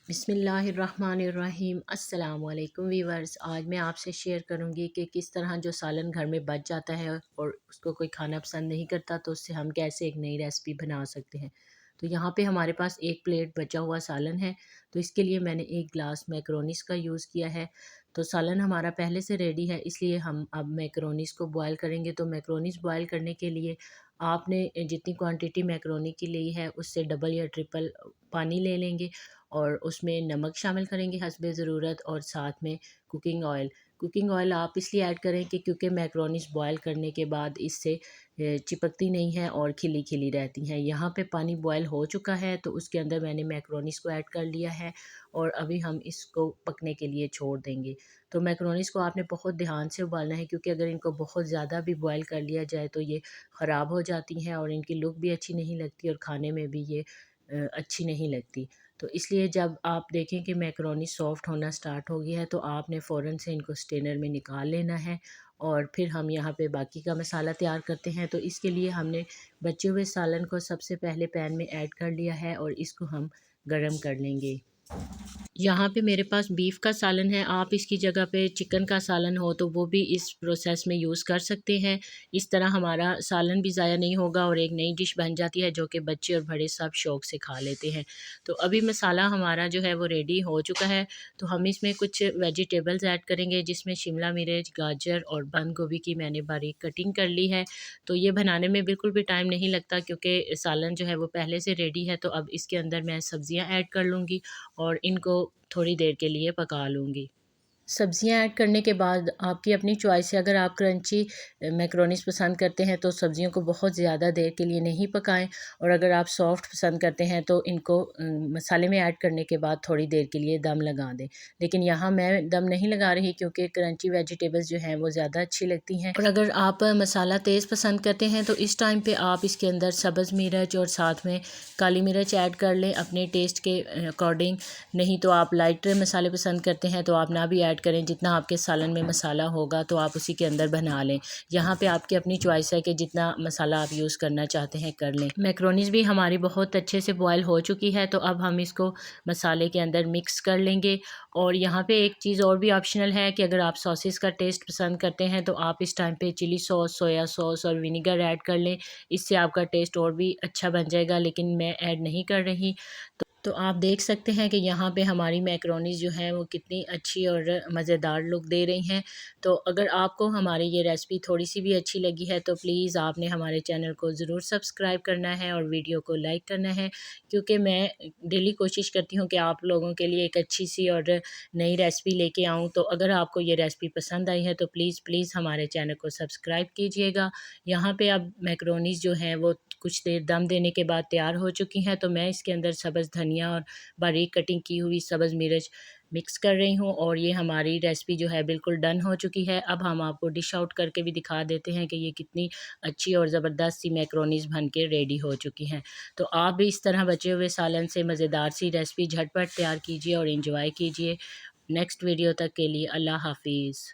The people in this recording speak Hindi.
बिस्मिल्लाहिर्रहमानिर्रहीम। अस्सलाम वालेकुम वीवर्स। आज मैं आपसे शेयर करूंगी कि किस तरह जो सालन घर में बच जाता है और उसको कोई खाना पसंद नहीं करता तो उससे हम कैसे एक नई रेसिपी बना सकते हैं। तो यहाँ पे हमारे पास एक प्लेट बचा हुआ सालन है। तो इसके लिए मैंने एक गिलास मैक्रोनीस का यूज़ किया है। तो सालन हमारा पहले से रेडी है, इसलिए हम अब मैक्रोनीस को बॉयल करेंगे। तो मैक्रोनीस बॉयल करने के लिए आपने जितनी क्वांटिटी मैक्रोनी की ली है उससे डबल या ट्रिपल पानी ले लेंगे और उसमें नमक शामिल करेंगे हस्बे ज़रूरत, और साथ में कुकिंग ऑयल। कुकिंग ऑयल आप इसलिए ऐड करें कि क्योंकि मैक्रोनीस बॉयल करने के बाद इससे चिपकती नहीं है और खिली खिली रहती हैं। यहाँ पे पानी बॉयल हो चुका है तो उसके अंदर मैंने मैक्रोनीस को ऐड कर लिया है और अभी हम इसको पकने के लिए छोड़ देंगे। तो मैक्रोनीस को आपने बहुत ध्यान से उबालना है, क्योंकि अगर इनको बहुत ज़्यादा भी बॉयल कर लिया जाए तो ये ख़राब हो जाती हैं और इनकी लुक भी अच्छी नहीं लगती और खाने में भी ये अच्छी नहीं लगती। तो इसलिए जब आप देखें कि मैकरोनी सॉफ़्ट होना स्टार्ट हो गया है तो आपने फ़ौरन से इनको स्ट्रेनर में निकाल लेना है। और फिर हम यहाँ पे बाकी का मसाला तैयार करते हैं। तो इसके लिए हमने बचे हुए सालन को सबसे पहले पैन में ऐड कर लिया है और इसको हम गरम कर लेंगे। यहाँ पे मेरे पास बीफ का सालन है, आप इसकी जगह पे चिकन का सालन हो तो वो भी इस प्रोसेस में यूज़ कर सकते हैं। इस तरह हमारा सालन भी ज़ाया नहीं होगा और एक नई डिश बन जाती है जो कि बच्चे और बड़े सब शौक़ से खा लेते हैं। तो अभी मसाला हमारा जो है वो रेडी हो चुका है। तो हम इसमें कुछ वेजिटेबल्स ऐड करेंगे, जिसमें शिमला मिर्च, गाजर और बंद गोभी की मैंने बारीक कटिंग कर ली है। तो ये बनाने में बिल्कुल भी टाइम नहीं लगता, क्योंकि सालन जो है वो पहले से रेडी है। तो अब इसके अंदर मैं सब्ज़ियाँ ऐड कर लूँगी और इनको थोड़ी देर के लिए पका लूँगी। सब्ज़ियाँ ऐड करने के बाद आपकी अपनी चॉइस है, अगर आप क्रंची मैक्रोनीस पसंद करते हैं तो सब्ज़ियों को बहुत ज़्यादा देर के लिए नहीं पकाएं, और अगर आप सॉफ़्ट पसंद करते हैं तो इनको मसाले में ऐड करने के बाद थोड़ी देर के लिए दम लगा दें। लेकिन यहाँ मैं दम नहीं लगा रही, क्योंकि क्रंची वेजिटेबल्स जो हैं वो ज़्यादा अच्छी लगती हैं। और अगर आप मसाला तेज़ पसंद करते हैं तो इस टाइम पर आप इसके अंदर सब्ज़ मिर्च और साथ में काली मिर्च ऐड कर लें अपने टेस्ट के अकॉर्डिंग। नहीं तो आप लाइट मसाले पसंद करते हैं तो आप ना भी ऐड करें, जितना आपके सालन में मसाला होगा तो आप उसी के अंदर बना लें। यहाँ पे आपकी अपनी चॉइस है कि जितना मसाला आप यूज़ करना चाहते हैं कर लें। मैक्रोनीस भी हमारी बहुत अच्छे से बॉयल हो चुकी है, तो अब हम इसको मसाले के अंदर मिक्स कर लेंगे। और यहाँ पे एक चीज़ और भी ऑप्शनल है कि अगर आप सॉसेस का टेस्ट पसंद करते हैं तो आप इस टाइम पे चिली सॉस, सोया सॉस और विनीगर ऐड कर लें। इससे आपका टेस्ट और भी अच्छा बन जाएगा, लेकिन मैं ऐड नहीं कर रही। तो आप देख सकते हैं कि यहाँ पे हमारी मैक्रोनीज़ जो हैं वो कितनी अच्छी और मज़ेदार लुक दे रही हैं। तो अगर आपको हमारी ये रेसिपी थोड़ी सी भी अच्छी लगी है तो प्लीज़ आपने हमारे चैनल को ज़रूर सब्सक्राइब करना है और वीडियो को लाइक करना है, क्योंकि मैं डेली कोशिश करती हूँ कि आप लोगों के लिए एक अच्छी सी और नई रेसिपी लेके आऊँ। तो अगर आपको ये रेसिपी पसंद आई है तो प्लीज़ हमारे चैनल को सब्सक्राइब कीजिएगा। यहाँ पे अब मैक्रोनीज़ जो हैं वो कुछ देर दम देने के बाद तैयार हो चुकी हैं। तो मैं इसके अंदर सब्ज़ धनिया और बारीक कटिंग की हुई सब्ज़ मिर्च मिक्स कर रही हूँ और ये हमारी रेसिपी जो है बिल्कुल डन हो चुकी है। अब हम आपको डिश आउट करके भी दिखा देते हैं कि ये कितनी अच्छी और ज़बरदस्त सी मैक्रोनीज़ बन के रेडी हो चुकी हैं। तो आप भी इस तरह बचे हुए सालन से मज़ेदार सी रेसिपी झटपट तैयार कीजिए और इंजॉय कीजिए। नेक्स्ट वीडियो तक के लिए अल्लाह हाफ़िज़।